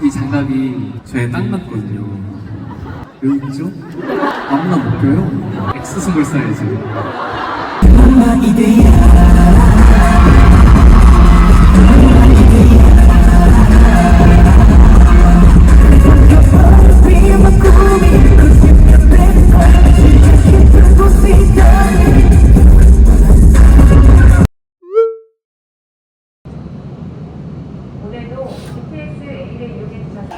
이 장갑이 저에 딱 맞거든요. 왜 웃죠? 아무나 못 껴요. X 스몰 사이즈. 오늘도 BTS A를 이용해 주셔서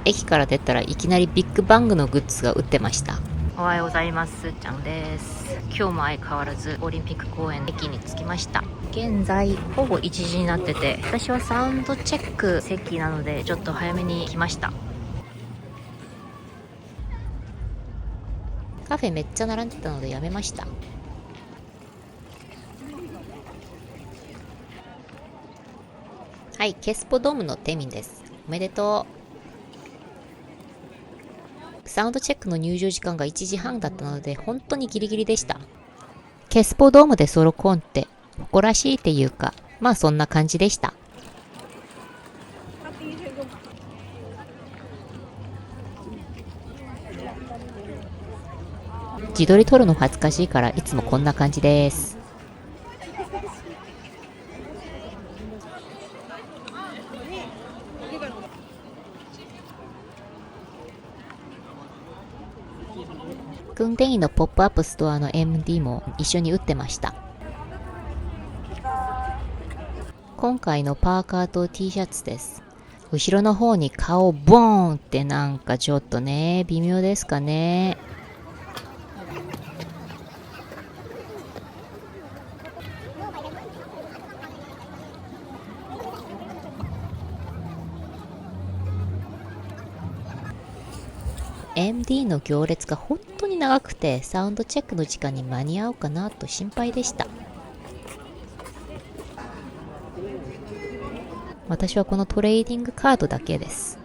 駅から出たらいきなりビッグバングのグッズが売ってました。おはようございます。ちゃんです。今日も相変わらずオリンピック公園駅に着きました。現在ほぼ1時になってて、私はサウンドチェック席なのでちょっと早めに来ました。カフェめっちゃ並んでたのでやめました。はい、ケスポドームのテミンです。おめでとう。サウンドチェックの入場時間が1時半だったので本当にギリギリでした。ケスポドームでソロコンって誇らしいっていうか、まあそんな感じでした。自撮り撮るの恥ずかしいからいつもこんな感じです。クンデイのポップアップストアの MD も一緒に売ってました。今回のパーカーと T シャツです。後ろの方に顔ボーンってなんかちょっとね、微妙ですかね。MD の行列が本当に長くてサウンドチェックの時間に間に合うかなと心配でした。私はこのトレーディングカードだけです。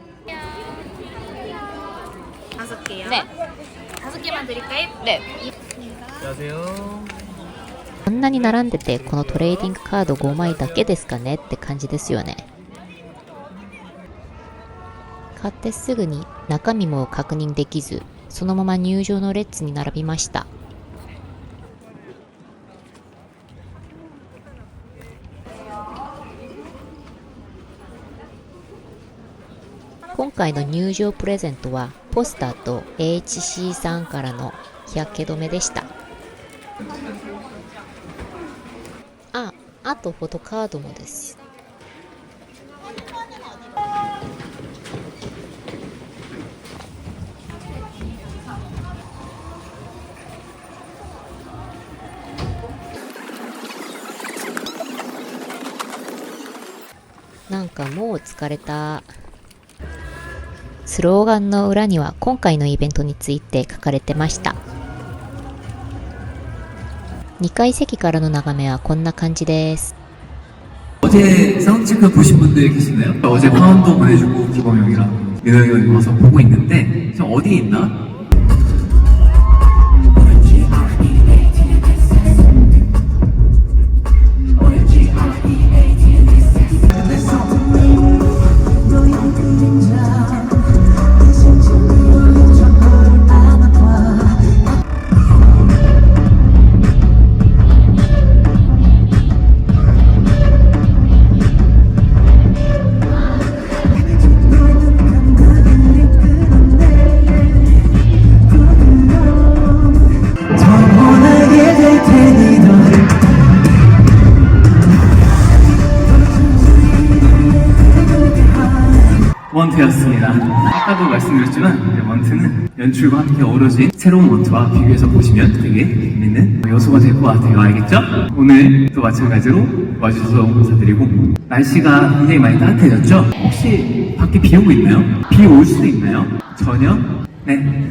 네. 5개만 드릴까요? 네. 안녕하세요. こんなに並んでてこのトレーディングカード5枚だけですかねって感じですよね。買ってすぐに中身も確認できず、そのまま入場の列に並びました。今回の入場プレゼントはポスターと HC さんからの日焼け止めでした。あとフォトカードもです。なんかもう疲れた。スローガンの裏には今回のイベントについて書かれてました。2階席からの眺めはこんな感じです。 어제 사운드 체크 보신 분들 계시나요? 어제 화환도 보내주고 기범 형이랑 민호 형이 와서 보고 있는데 지금 어디에 있나? 원트였습니다. 아까도 말씀드렸지만 원트는 연출과 함께 어우러진 새로운 원트와 비교해서 보시면 되게 재밌는 요소가 될 것 같아요. 알겠죠? 오늘도 마찬가지로 와주셔서 감사드리고, 날씨가 굉장히 많이 따뜻해졌죠? 혹시 밖에 비 오고 있나요? 비 올 수도 있나요? 전혀? 네.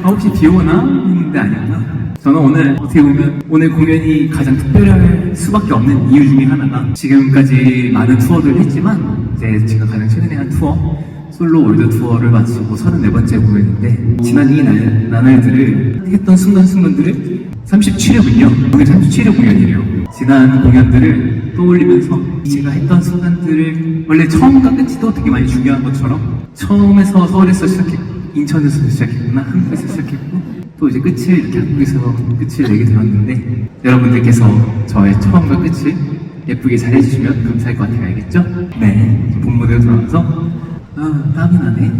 혹시 비 오나? 했는데 아니었나? 저는 오늘 어떻게 보면 오늘 공연이 가장 특별할 수밖에 없는 이유 중에 하나가, 지금까지 많은 투어들을 했지만 이제 제가 가장 최근에 한 투어, 솔로 월드 투어를 마치고 34번째 공연인데, 지난 이 나날들을 했던 순간순간들을 37회군요. 오늘 37회 공연이래요. 지난 공연들을 떠올리면서 제가 했던 순간들을 원래 처음과 끝이도 되게 많이 중요한 것처럼 처음에서 서울에서 시작했고 인천에서 시작했구나 한국에서 시작했고 또 이제 끝을 이렇게 한국에서 끝을 내게 되었는데 여러분들께서 저의 처음과 끝을 예쁘게 잘 해주시면 감사할 것 같아요. 알겠죠? 네, 본무대로 돌아와서 땀이 나네.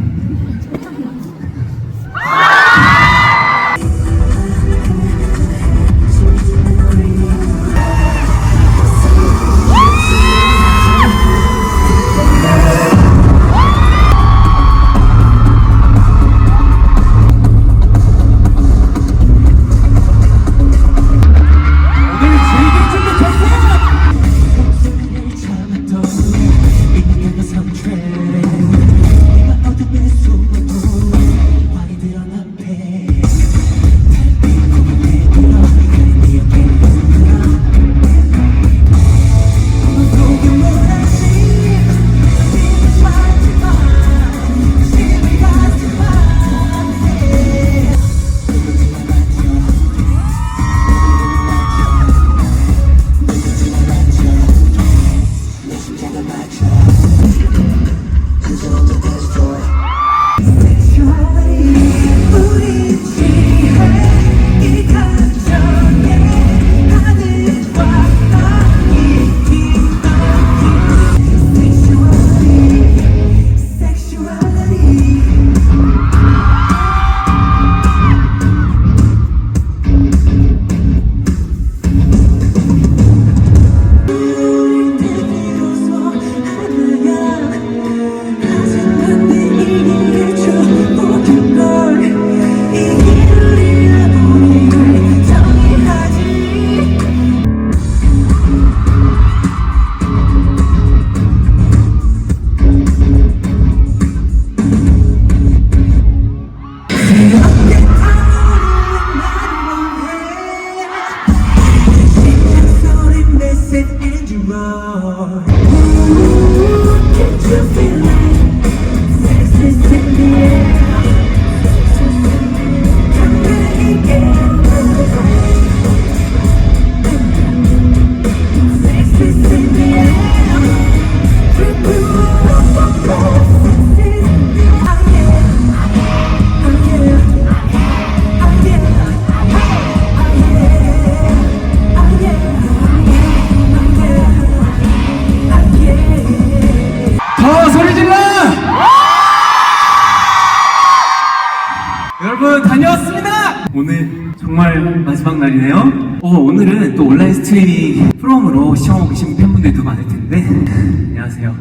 여러분 다녀왔습니다. 오늘 정말 마지막 날이네요. 오늘은 또 온라인 스트리밍 프로그램으로 시청하고 계신 팬분들도 많을 텐데 안녕하세요.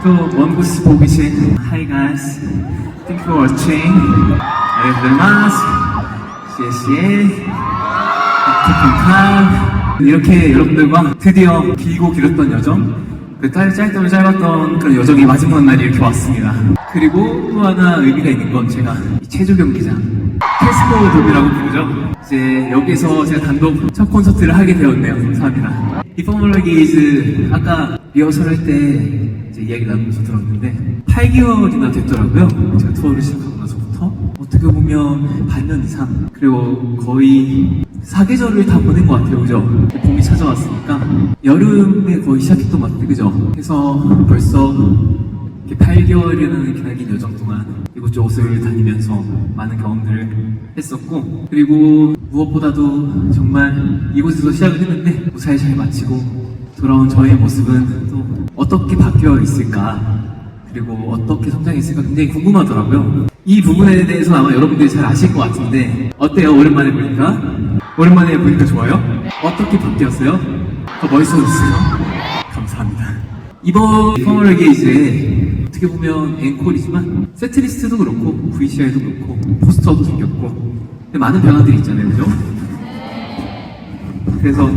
또 먼 곳에서 보고 계신 Hi guys, thank you for watching. 안녕하세요. 시에시에 테크니컬 이렇게 여러분들과 드디어 길고 길었던 여정, 그 짧다면 짧았던 그런 여정의 마지막 날이 이렇게 왔습니다. 그리고 또 하나 의미가 있는 건 제가 이 체조 경기장 캐스퍼돔이라고 부르죠. 이제 여기서 제가 단독 첫 콘서트를 하게 되었네요. 감사합니다. 이 퍼멀러게이즈 아까 리허설 할 때 이야기 나누면서 들었는데 8개월이나 됐더라고요. 제가 투어를 시작하고 나서부터 어떻게 보면 반년 이상, 그리고 거의 4계절을 다 보낸 것 같아요. 그죠? 봄이 찾아왔으니까 여름에 거의 시작했던 것 같아요. 그죠? 그래서 벌써 이렇게 8개월이라는 기나긴 여정 동안 이곳저곳을 다니면서 많은 경험들을 했었고, 그리고 무엇보다도 정말 이곳에서 시작을 했는데 무사히 잘 마치고 돌아온 저의 모습은 또 어떻게 바뀌어 있을까, 그리고 어떻게 성장했을까 굉장히 궁금하더라고요. 이 부분에 대해서 아마 여러분들이 잘 아실 것 같은데 어때요? 오랜만에 보니까? 오랜만에 보니까 좋아요? 어떻게 바뀌었어요? 더 멋있어졌어요? 감사합니다. 이번 퍼멀러게이즈에 어떻게 보면 앵콜이지만 세트리스트도 그렇고 VCR도 그렇고 포스터도 생겼고 근데 많은 변화들이 있잖아요. 그죠? 그래서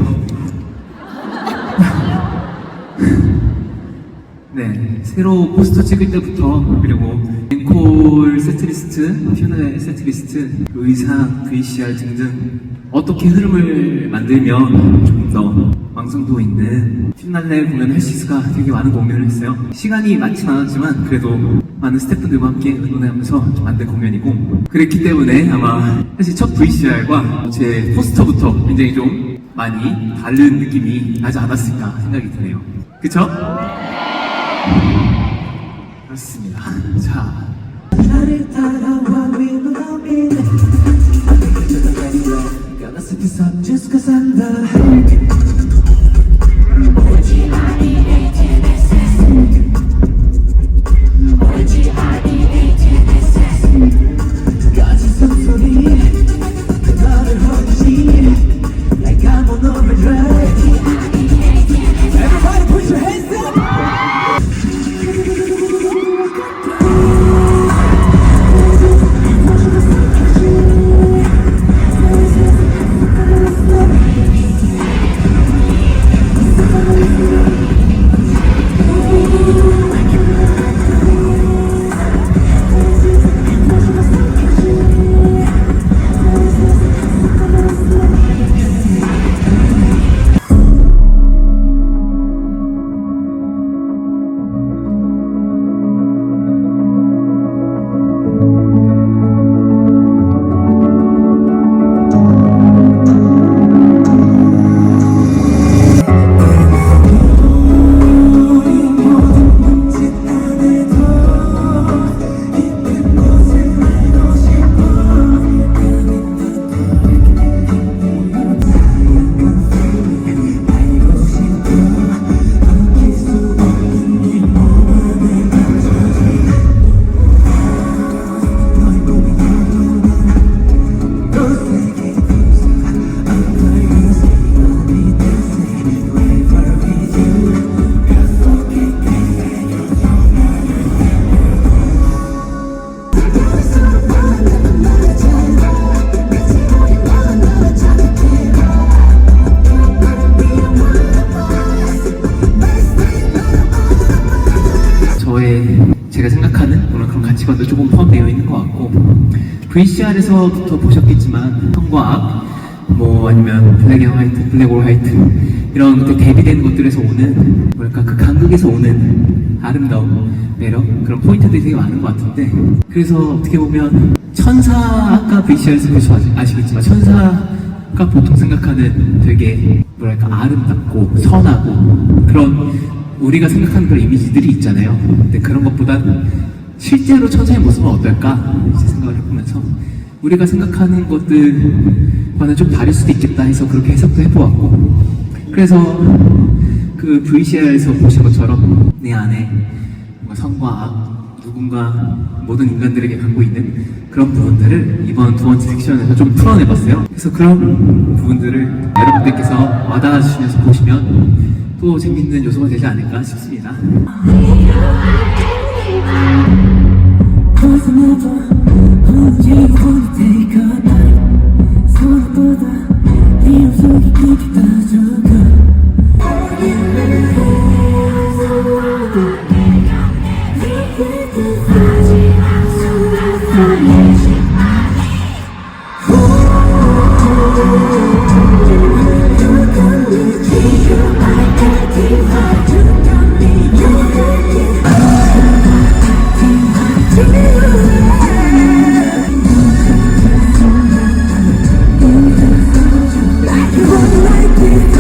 네, 새로 포스터 찍을 때부터, 그리고 앵콜 세트리스트, 피아노의 세트리스트, 의상, VCR 등등 어떻게 흐름을 만들면 조금 더 완성도 있는 피날레 공연을 할 수 있을까 되게 많은 고민을 했어요. 시간이 많진 않았지만 그래도 많은 스태프들과 함께 의논하면서 만든 공연이고, 그랬기 때문에 아마 사실 첫 VCR과 제 포스터부터 굉장히 좀 많이 다른 느낌이 나지 않았을까 생각이 드네요. 그쵸? 그렇습니다. 자, 나를 따라와 we love it to the ready love Gonna set this up just cause I'm the 가진 숨소리 너를 허지 Like I'm on overdrive Everybody put your hands up 제가 생각하는 그런 가치관도 조금 포함되어 있는 것 같고 VCR에서부터 보셨겠지만 성과 악, 뭐 아니면 블랙 앤 화이트, 블랙 올 화이트 이런 그때 데뷔되는 것들에서 오는 뭐랄까 그 간극에서 오는 아름다움, 매력 그런 포인트들이 되게 많은 것 같은데 그래서 어떻게 보면 천사 아까 VCR에서 보셔서 아시겠지만 천사가 보통 생각하는 되게 뭐랄까 아름답고 선하고 그런 우리가 생각하는 그런 이미지들이 있잖아요. 근데 그런 것보다는 실제로 천사의 모습은 어떨까 이제 생각을 해보면서 우리가 생각하는 것들과는 좀 다를 수도 있겠다 해서 그렇게 해석도 해보았고 그래서 그 VCR에서 보신 것처럼 내 안에 뭔가 선과 악, 누군가 모든 인간들에게 갖고 있는 그런 부분들을 이번 두 번째 섹션에서 좀 풀어내봤어요. 그래서 그런 부분들을 여러분들께서 와닿아 주시면서 보시면 또 재밌는 요소가 되지 않을까 싶습니다. Like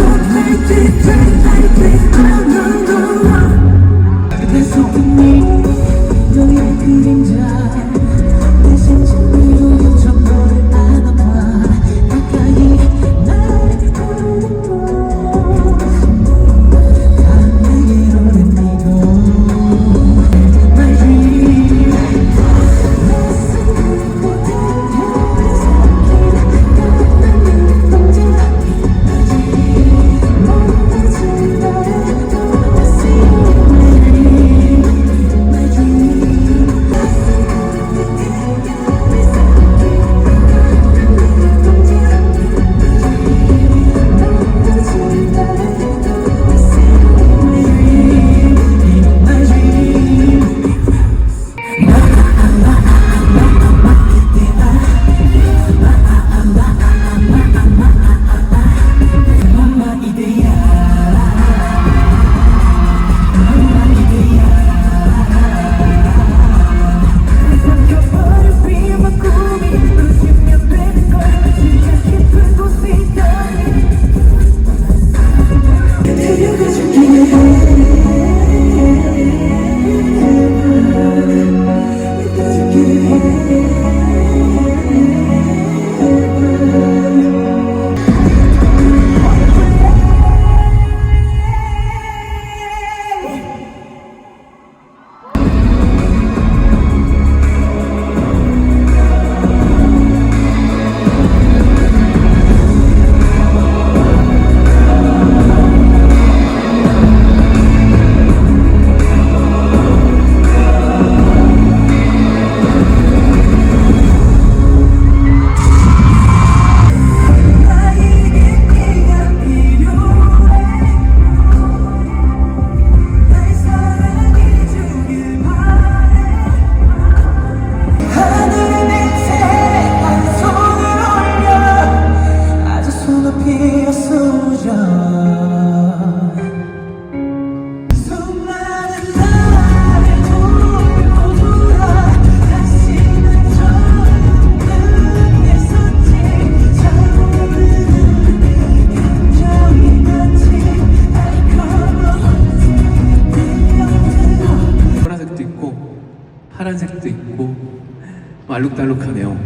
알록달록하네요.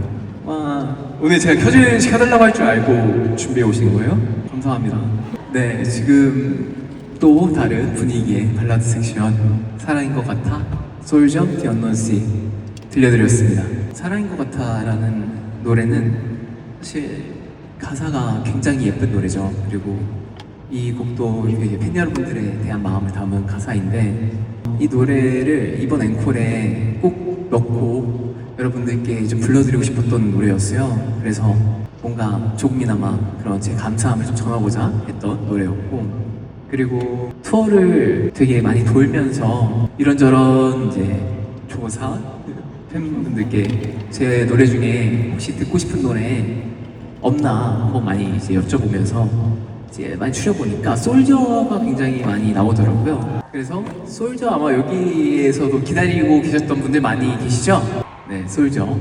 와, 오늘 제가 켜달라고 할 줄 알고 준비해 오신 거예요? 감사합니다. 네, 지금 또 다른 분위기의 발라드 섹션 사랑인 것 같아 솔저 디언넌씨 들려드렸습니다. 사랑인 것 같아라는 노래는 사실 가사가 굉장히 예쁜 노래죠. 그리고 이 곡도 팬 여러분들에 대한 마음을 담은 가사인데 이 노래를 이번 앵콜에 꼭 넣고 여러분들께 좀 불러드리고 싶었던 노래였어요. 그래서 뭔가 조금이나마 그런 제 감사함을 좀 전하고자 했던 노래였고, 그리고 투어를 되게 많이 돌면서 이런저런 이제 조사 팬분들께 제 노래 중에 혹시 듣고 싶은 노래 없나 한번 많이 이제 여쭤보면서 이제 많이 추려보니까 솔저가 굉장히 많이 나오더라고요. 그래서 솔저 아마 여기에서도 기다리고 계셨던 분들 많이 계시죠? 네, 솔저.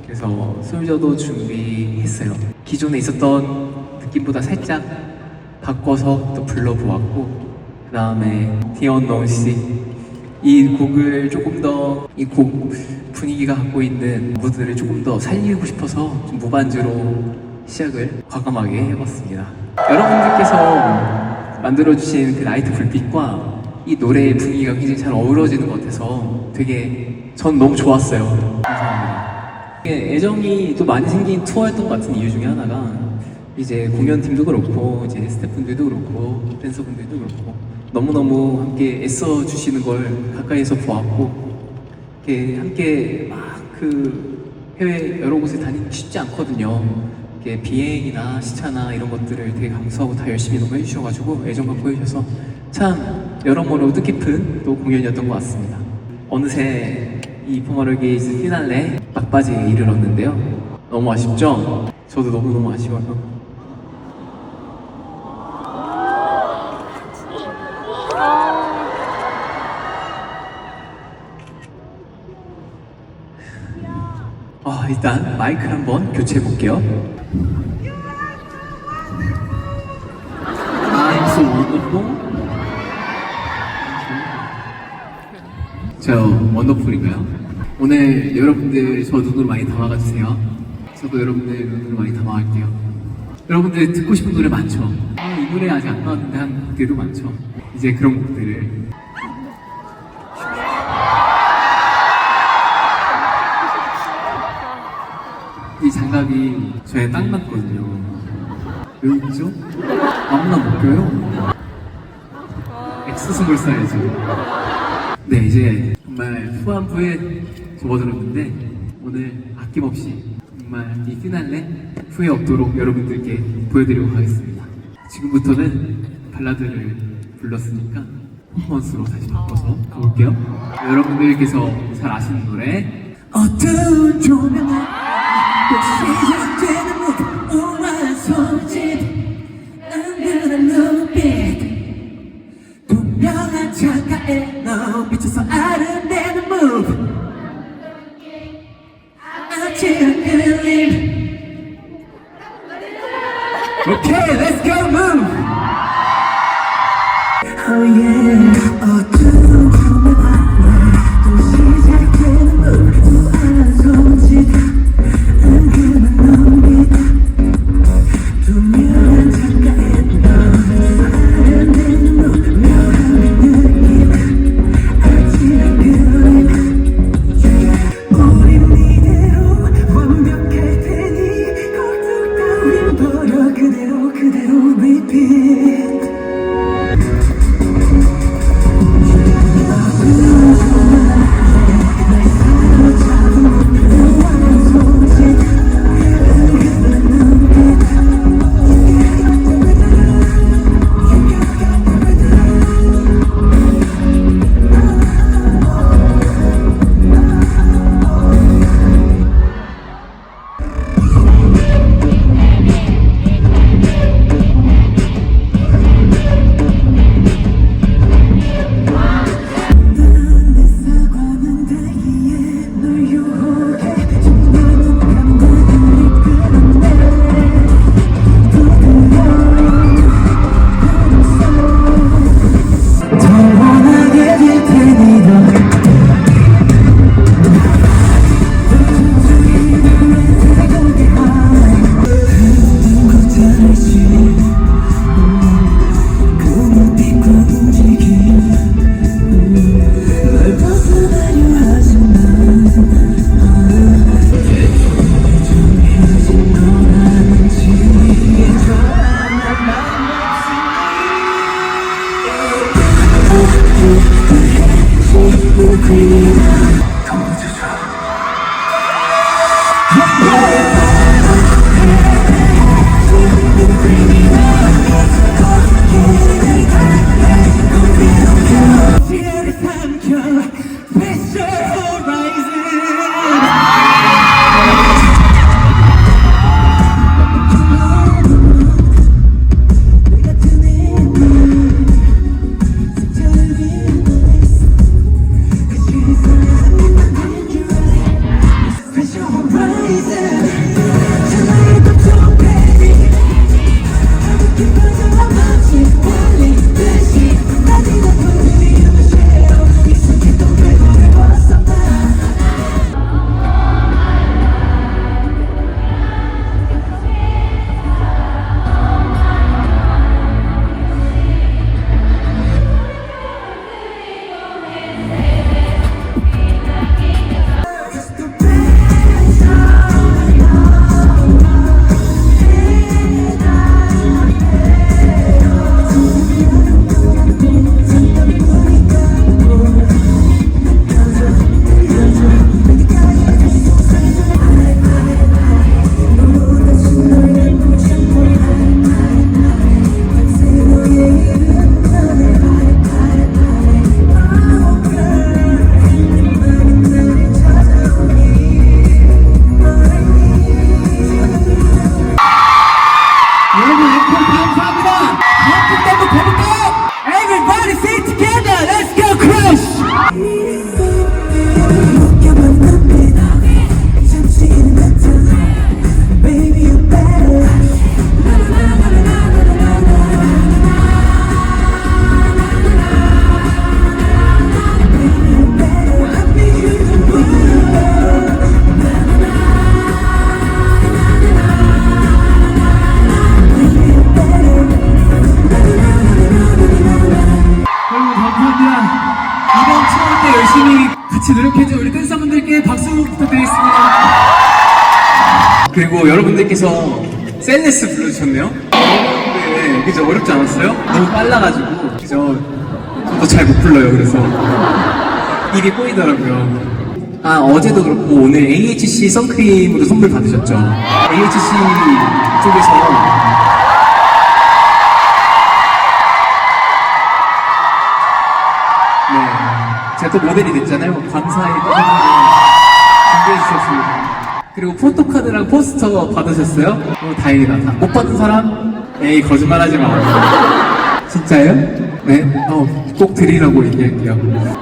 그래서 솔저도 준비했어요. 기존에 있었던 느낌보다 살짝 바꿔서 또 불러보았고, 그 다음에 디언넌 씨, 이 곡을 조금 더 이 곡 분위기가 갖고 있는 무드를 조금 더 살리고 싶어서 좀 무반주로 시작을 과감하게 해봤습니다. 여러분들께서 만들어주신 그 라이트 불빛과 이 노래의 분위기가 굉장히 잘 어우러지는 것 같아서 되게 전 너무 좋았어요. 감사합니다. 애정이 또 많이 생긴 투어였던 것 같은 이유 중에 하나가 이제 공연팀도 그렇고 이제 스태프분들도 그렇고 댄서분들도 그렇고 너무너무 함께 애써주시는 걸 가까이서 보았고, 이렇게 함께 막 그 해외 여러 곳에 다니기 쉽지 않거든요. 이렇게 비행이나 시차나 이런 것들을 되게 감수하고 다 열심히 너무 해주셔가지고 애정 갖고 해주셔서 참 여러모로 뜻깊은 또 공연이었던 것 같습니다. 어느새 이 포마롤 게이즈 피날레 막바지에 이르렀는데요. 너무 아쉽죠? 저도 너무너무 아쉬워요. 일단 마이크를 한번 교체해 볼게요. I'm so wonderful. 저 원더풀인가요? 오늘 여러분들 저 눈으로 많이 담아가 주세요. 저도 여러분들 눈으로 많이 담아갈게요. 여러분들 듣고 싶은 노래 많죠? 이 노래 아직 안 나왔는데 한 곡들도 많죠? 이제 그런 곡들을 이 장갑이 저에 딱 맞거든요. 왜 웃죠? 아무나 못 껴요. X 스몰 사이즈. 네, 이제 정말 후반부에 접어들었는데 오늘 아낌없이 정말 이 피날레 후회 없도록 여러분들께 보여드리고 가겠습니다. 지금부터는 발라드를 불렀으니까 퍼포먼스로 다시 바꿔서 가볼게요. 여러분들께서 잘 아시는 노래 어두운 조명을 시작되는 모든 우아한 손짓, 은근한 눈빛, 분명한 창가에 너 비춰서 아른대는 move, 아찔한 끌림. Okay, let's go move. Oh yeah. 어두운 조명 아래 또 시작되는 move, 우아한 손짓. 그대로 repeat. 같이 노력해준 우리 댄서분들께 박수 부탁드리겠습니다. 그리고 여러분들께서 셀레스 불러주셨네요. 네, 그죠? 어렵지 않았어요? 너무 빨라가지고 그죠? 저도 잘 못 불러요. 그래서 입이 꼬이더라고요. 아, 어제도 그렇고 오늘 AHC 선크림으로 선물 받으셨죠? AHC 쪽에서 제가 또 모델이 됐잖아요. 감사히 또 준비해주셨습니다. 그리고 포토카드랑 포스터 받으셨어요? 다행이다. 못 받은 사람? 에이, 거짓말하지 마. 진짜요? 네? 꼭 드리라고 얘기할게요.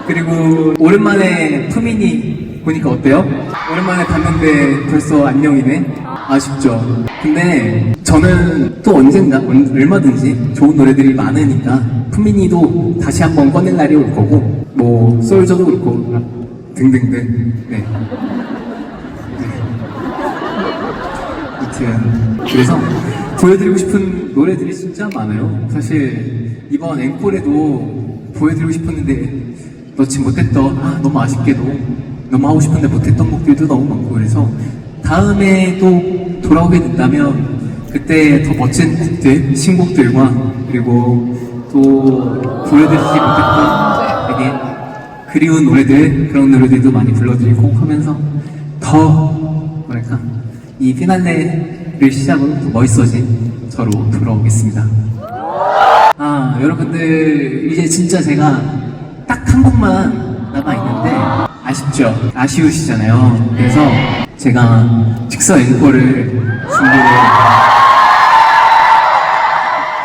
그리고 오랜만에 푸미니 보니까 어때요? 오랜만에 봤는데 벌써 안녕이네? 아쉽죠? 근데 저는 또 언젠가 얼마든지 좋은 노래들이 많으니까 푸미니도 다시 한번 꺼낼 날이 올 거고 뭐 솔저도 그렇고 등등등. 네. 아무튼 그래서 보여드리고 싶은 노래들이 진짜 많아요. 사실 이번 앵콜에도 보여드리고 싶었는데 넣지 못했던 너무 아쉽게도 너무 하고 싶은데 못했던 곡들도 너무 많고 그래서 다음에 또 돌아오게 된다면 그때 더 멋진 곡들, 신곡들과 그리고 또 보여드리지 못했던 되게 그리운 노래들, 그런 노래들도 많이 불러드리고 하면서 더 뭐랄까 이 피날레를 시작으로 더 멋있어진 저로 돌아오겠습니다. 여러분들 이제 진짜 제가 딱 한 곡만 남아있는데 아쉽죠? 아쉬우시잖아요. 그래서 제가 즉석 앵콜을 준비를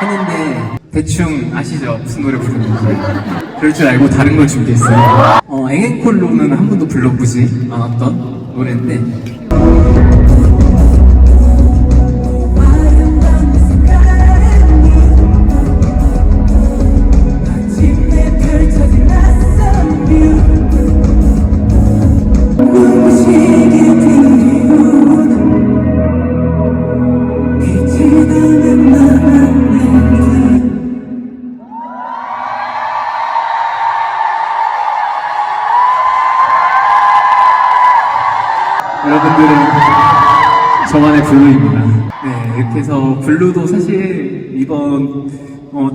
했는데 대충 아시죠? 무슨 노래 부르는지. 그럴 줄 알고 다른 걸 준비했어요. 앵콜로는 한 번도 불러보지 않았던 노래인데 여러분들은 저만의 블루입니다. 네, 이렇게 해서 블루도 사실 이번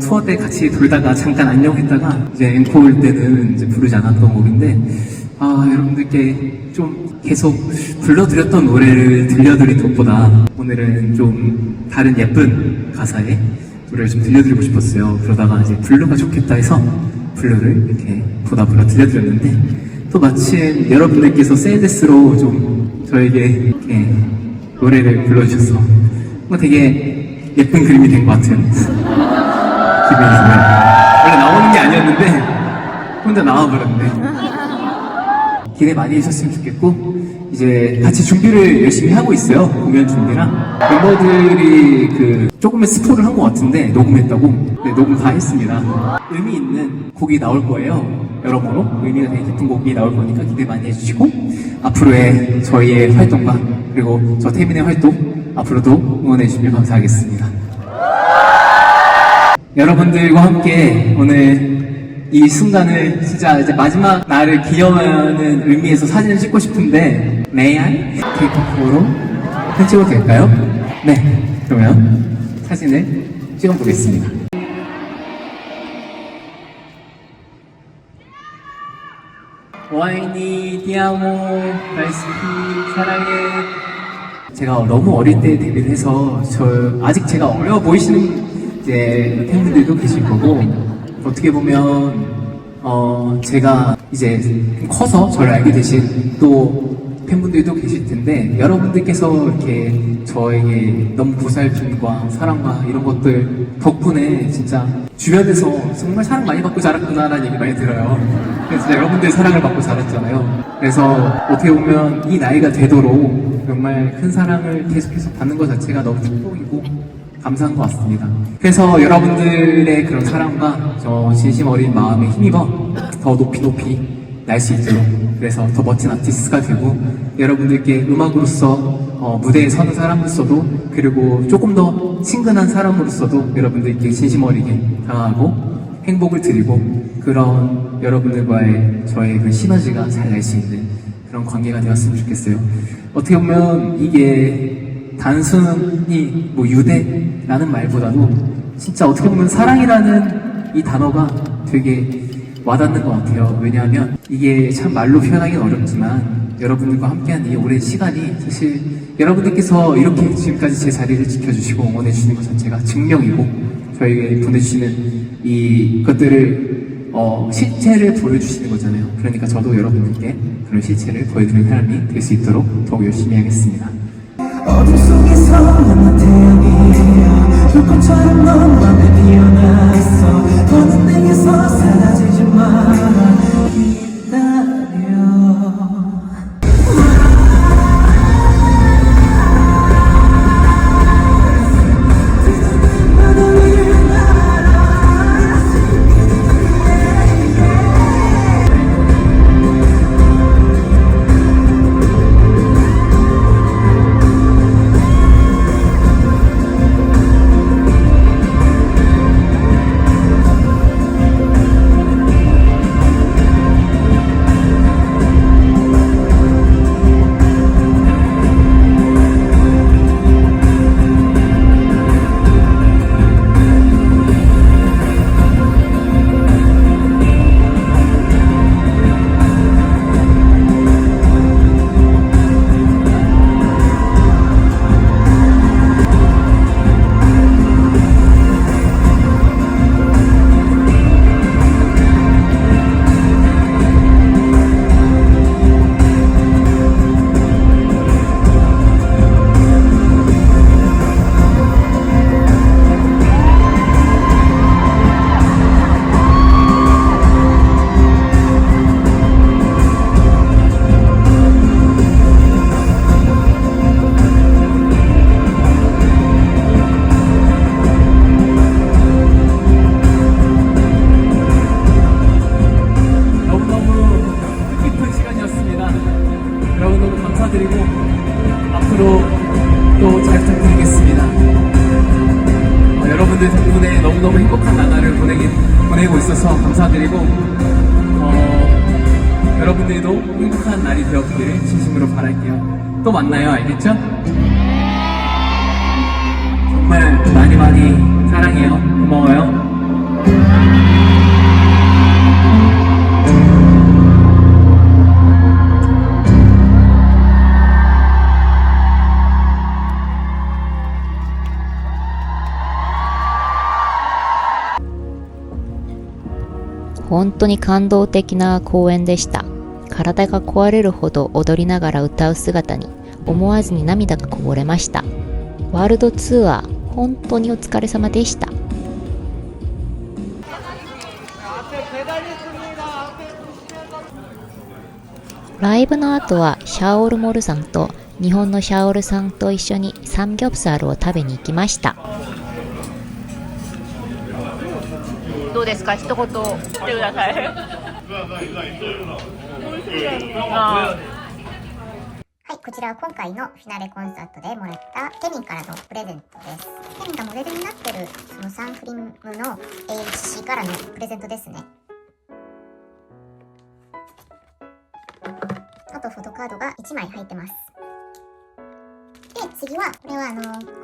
투어 때 같이 돌다가 잠깐 안녕했다가 이제 앵콜 때는 이제 부르지 않았던 곡인데 여러분들께 좀 계속 불러드렸던 노래를 들려드린 것보다 오늘은 좀 다른 예쁜 가사의 노래를 좀 들려드리고 싶었어요. 그러다가 이제 블루가 좋겠다 해서 블루를 이렇게 보다 들려드렸는데 또 마침 여러분들께서 세이데스로 좀 저에게 이렇게 노래를 불러주셔서 뭔가 되게 예쁜 그림이 된 것 같은 기분이 드네요. 원래 나오는 게 아니었는데 혼자 나와버렸네. 기대 많이 해주셨으면 좋겠고 이제 같이 준비를 열심히 하고 있어요. 공연 준비랑 멤버들이 그 조금의 스포를 한 것 같은데 녹음했다고. 네, 녹음 다 했습니다. 의미 있는 곡이 나올 거예요. 여러모로 의미가 되게 깊은 곡이 나올 거니까 기대 많이 해주시고 앞으로의 저희의 활동과 그리고 저 태민의 활동 앞으로도 응원해 주시면 감사하겠습니다. 여러분들과 함께 오늘 이 순간을 진짜 이제 마지막 날을 기념하는 의미에서 사진을 찍고 싶은데 May I take a photo? 찍어도 될까요? 네, 그러면 사진을 찍어보겠습니다. 와이니 디아모 말스키 사랑해. 제가 너무 어릴 때 데뷔를 해서 아직 제가 어려 보이시는 이제 팬분들도 계실 거고 어떻게 보면 제가 이제 커서 저를 알게 되신 또 팬분들도 계실 텐데 여러분들께서 이렇게 저에게 너무 보살핌과 사랑과 이런 것들 덕분에 진짜 주변에서 정말 사랑 많이 받고 자랐구나라는 얘기 많이 들어요. 그래서 진짜 여러분들의 사랑을 받고 자랐잖아요. 그래서 어떻게 보면 이 나이가 되도록 정말 큰 사랑을 계속해서 받는 것 자체가 너무 축복이고 감사한 것 같습니다. 그래서 여러분들의 그런 사랑과 저 진심 어린 마음에 힘입어 더 높이 날 수 있도록 그래서 더 멋진 아티스트가 되고 여러분들께 음악으로서 무대에 서는 사람으로서도 그리고 조금 더 친근한 사람으로서도 여러분들께 진심 어리게 다가가고 행복을 드리고 그런 여러분들과의 저의 그 시너지가 잘 날 수 있는 그런 관계가 되었으면 좋겠어요. 어떻게 보면 이게 단순히 뭐 유대라는 말보다도 진짜 어떻게 보면 사랑이라는 이 단어가 되게 와닿는 것 같아요. 왜냐하면 이게 참 말로 표현하기는 어렵지만 여러분들과 함께한 이 오랜 시간이 사실 여러분들께서 이렇게 지금까지 제 자리를 지켜주시고 응원해주시는 것 자체가 증명이고 저에게 보내주시는 이것들을 실체를 보여주시는 거잖아요. 그러니까 저도 여러분들께 그런 실체를 보여드리는 사람이 될 수 있도록 더욱 열심히 하겠습니다. 어둠 속에서 만난 태양이 불꽃처럼 넌 맘에 피어나 있어 더는 내게서 사라지지 마라 기다려 감사드리고 앞으로 또 잘 부탁드리겠습니다. 여러분들 덕분에 너무너무 행복한 나날을 보내고 있어서 감사드리고 여러분들도 행복한 날이 되었기를 진심으로 바랄게요. 또 만나요. 알겠죠? 정말 많이 사랑해요. 고마워요. 本当に感動的な公演でした。体が壊れるほど踊りながら歌う姿に思わずに涙がこぼれました。ワールドツアー本当にお疲れ様でした。ライブの後はシャオルモルさんと日本のシャオルさんと一緒にサムギョプサルを食べに行きました。どうですか、一言言ってください。はい、こちらは今回のフィナーレコンサートでもらったケミンからのプレゼントです。ケミンがモデルになってるそのサンクリームの AHC からのプレゼントですね。あとフォトカードが1枚入ってます。で、次は、これは今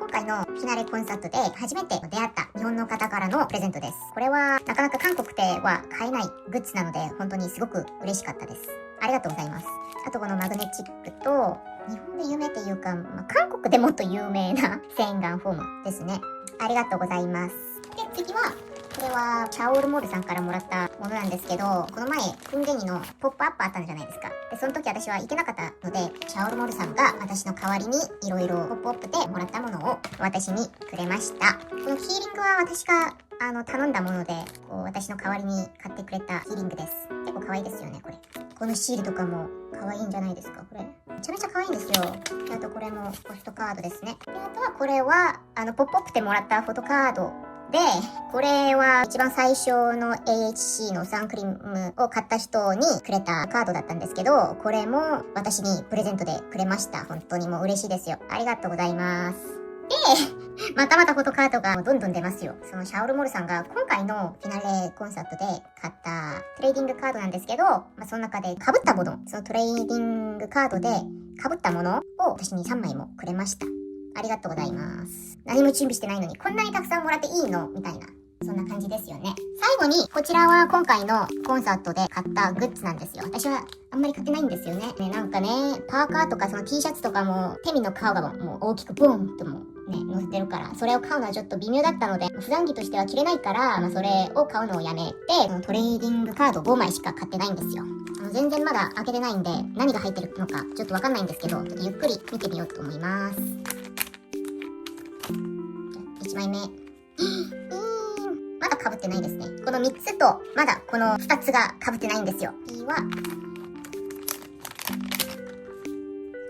回のフィナーレコンサートで初めて出会った日本の方からのプレゼントです。これはなかなか韓国では買えないグッズなので、本当にすごく嬉しかったです。ありがとうございます。あとこのマグネチックと、日本で有名っていうか、韓国でもっと有名な洗顔フォームですね。ありがとうございます。で、次は、これはシャオルモールさんからもらったものなんですけど、この前、クンゲニのポップアップあったんじゃないですか。で、その時私は行けなかったので、シャオルモールさんが私の代わりにいろいろポップアップでもらったものを私にくれました。このヒーリングは私が頼んだもので、こう私の代わりに買ってくれたヒーリングです。結構可愛いですよね、これ。このシールとかも可愛いんじゃないですか、これ。めちゃめちゃ可愛いんですよ。で、あとこれもポストカードですね。で、あとはこれは、ポップアップでもらったフォトカードで、これは一番最初の AHC のサンクリームを買った人にくれたカードだったんですけど、これも私にプレゼントでくれました。本当にもう嬉しいですよ。ありがとうございます。で、またまたフォトカードがどんどん出ますよ。そのシャオルモルさんが今回のフィナーレコンサートで買ったトレーディングカードなんですけど、その中で被ったもの、そのトレーディングカードで被ったものを私に3枚もくれました。ありがとうございます。何も準備してないのにこんなにたくさんもらっていいのみたいな。そんな感じですよね。最後に、こちらは今回のコンサートで買ったグッズなんですよ。私はあんまり買ってないんですよね。なんかね、パーカーとかその T シャツとかも、ケミの顔がもう大きくボンともね、載せてるから、それを買うのはちょっと微妙だったので、普段着としては着れないから、それを買うのをやめて、そのトレーディングカード5枚しか買ってないんですよ。全然まだ開けてないんで、何が入ってるのかちょっとわかんないんですけど、ちょっとゆっくり見てみようと思います。1枚目。まだ被ってないですね。この3つと、まだこの2つが被ってないんですよ。次は、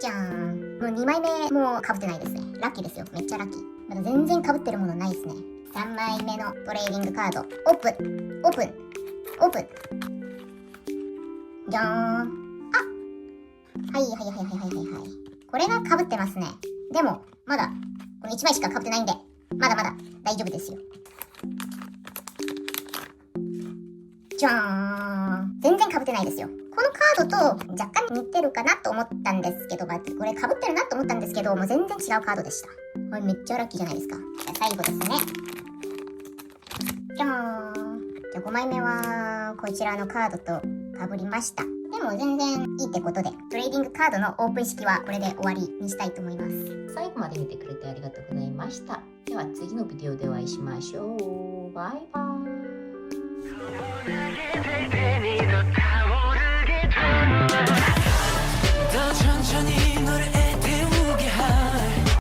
じゃーん。もう2枚目も被ってないですね。ラッキーですよ。めっちゃラッキー。まだ全然被ってるものないですね。3枚目のトレーディングカード。オープン。オープン。オープン。じゃーん。はいはいはいはいはいはい。これが被ってますね。でも、まだ、この1枚しか被ってないんで、まだまだ大丈夫ですよ。じゃーん。全然被ってないですよ。このカードと若干似てるかなと思ったんですけど、これ被ってるなと思ったんですけど、もう全然違うカードでした。これめっちゃラッキーじゃないですか。じゃあ最後ですね。じゃーん。じゃあ5枚目はこちらのカードと被りました。でも全然いいってことで、トレーディングカードのオープン式はこれで終わりにしたいと思います。最後まで見てくれてありがとうございました。では次のビデオでお会いしましょう。バイバイ。